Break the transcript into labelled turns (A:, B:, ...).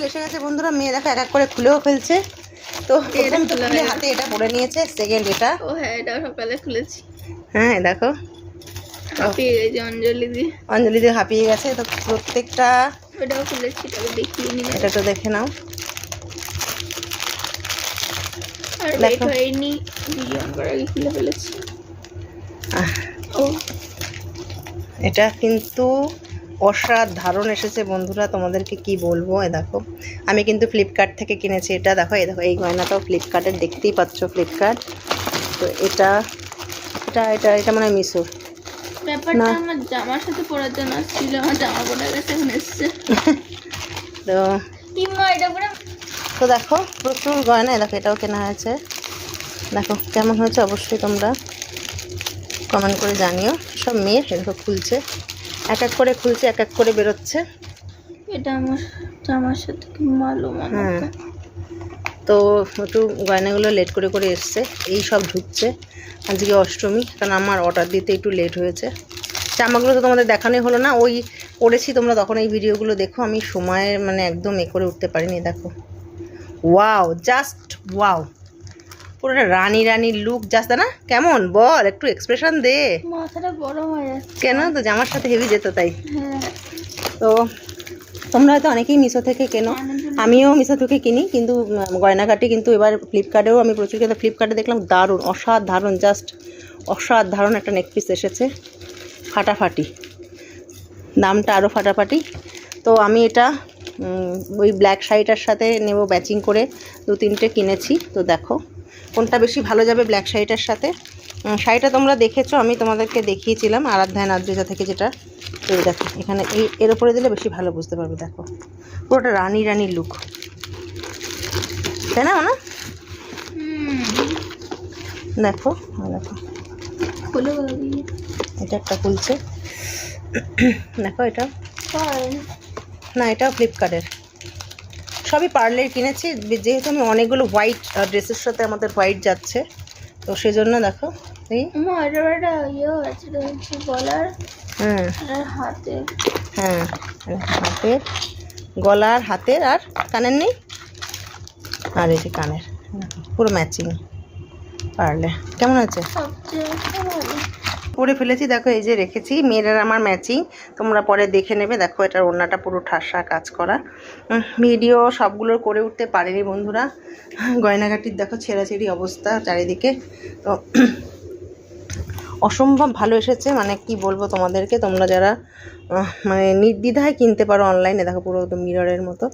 A: Parcel এসে গেছে বন্ধুরা। মেয়ে দেখো এক এক করে খুলেও ফেলছে। তো প্রথম খুলে হাতে এটা পরে নিয়েছে, সেকেন্ড এটা।
B: ও হ্যাঁ, এটা সকালে খুলেছি।
A: হ্যাঁ দেখো,
B: হাঁপিয়ে গেছে অঞ্জলি দিয়ে।
A: অঞ্জলি দিয়ে হাঁপিয়ে গেছে। তো প্রত্যেকটা
B: ওটাও খুলেছি, এটাও দেখিয়ে নিলাম।
A: এটা তো দেখে নাও।
B: আর ওয়েট হয়নি, ভিডিও অন করার আগে খুলে ফেলেছি। ও
A: এটা কিন্তু অসাধারণ এসেছে বন্ধুরা, তোমাদেরকে কি বলবো। এ দেখো, আমি কিন্তু ফ্লিপকার্ট থেকে কিনেছি এটা। দেখো এই দেখো, এই গয়নাটাও ফ্লিপকার্টের, দেখতেই পাচ্ছ ফ্লিপকার্ট। তো এটা এটা এটা এটা মানে মিশোর।
B: ব্যাপারটা আমার জামার সাথে পরার জন্য ছিল, আমার জামা পরে গেছে, এখন এসছে।
A: তো
B: কি মা এটা পরে।
A: তো দেখো প্রচুর গয়না। দেখো এটাও কেনা হয়েছে। দেখো কেমন হয়েছে অবশ্যই তোমরা কমেন্ট করে জানিও। সব মেয়ের। দেখো খুলছে, এক এক করে খুলছে, এক এক করে বেরোচ্ছে।
B: এটা আমার জামার সাথে কি ভালো মানাতো।
A: হ্যাঁ, তো একটু গয়নাগুলো লেট করে করে এসছে, এই সব ঢুকছে। আজকে অষ্টমী, কারণ আমার অর্ডার দিতে একটু লেট হয়েছে। জামাগুলো তো তোমাদের দেখানোই হলো না, ওই পড়েছি, তোমরা তখন এই ভিডিওগুলো দেখো। আমি সময়ের মানে একদম করে উঠতে পারিনি। দেখো ওয়াও, জাস্ট ওয়াও, পুরোটা রানী রানীর লুক। জাস্ট না, কেমন বল, একটু এক্সপ্রেশন দে।
B: মাথাটা গরম হয়ে যাচ্ছে।
A: কেন? তো জামার সাথে হেভি যেত তাই।
B: হ্যাঁ,
A: তো তোমরা হয়তো অনেকেই মিশো থেকে কেনো, আমিও মিশো থেকে কিনি, কিন্তু গয়নাঘাটি কিন্তু এবার ফ্লিপকার্টেও আমি প্রচুর, কিন্তু ফ্লিপকার্টে দেখলাম দারুণ, অসাধারণ, জাস্ট অসাধারণ একটা নেকপিস এসেছে, ফাটাফাটি, দামটা আরও ফাটাফাটি। তো আমি এটা ওই ব্ল্যাক শাড়িটার সাথে নেব ম্যাচিং করে, 2-3টে কিনেছি। তো দেখো কোনটা বেশি ভালো যাবে ব্ল্যাক শাড়িটার সাথে। শাড়িটা তোমরা দেখেছো, আমি তোমাদেরকে দেখিয়েছিলাম আরাধ্যায় নাদ্রিজা থেকে, যেটা। তো দেখো এখানে এর উপরে দিলে বেশি ভালো বুঝতে পারবে। দেখো পুরোটা রানী রানী লুক, তাই না? না দেখো, দেখো
B: খুলে বলে দিয়ে
A: এটা একটা খুলছে। দেখো এটা না, এটাও ফ্লিপকার্টের। সবই পার্লের কিনেছি, যেহেতু আমি অনেকগুলো হোয়াইট ড্রেসের সাথে আমাদের হোয়াইট যাচ্ছে, তো সেজন্য দেখো এই
B: গলার
A: হ্যাঁ
B: হাতে,
A: হ্যাঁ হাতের, গলার, হাতের, আর কানের নেই, আর এই যে কানের, পুরো ম্যাচিং পারলে। কেমন আছে? পরে ফেলেছি, দেখো এই যে রেখেছি, মেয়েরা আমার ম্যাচিং, তোমরা পরে দেখে নেবে। দেখো এটার ওড়নাটা পুরো ঠাসা কাজ করা। ভিডিও সবগুলোর করে উঠতে পারিনি বন্ধুরা, গয়নাঘাটির দেখো ছেঁড়াছেড়ি অবস্থা চারিদিকে। তো অসম্ভব ভালো এসেছে, মানে কি বলবো তোমাদেরকে, তোমরা যারা মানে নির্দ্বিধায় কিনতে পারো অনলাইনে। দেখো পুরো একদম মিররের মতো।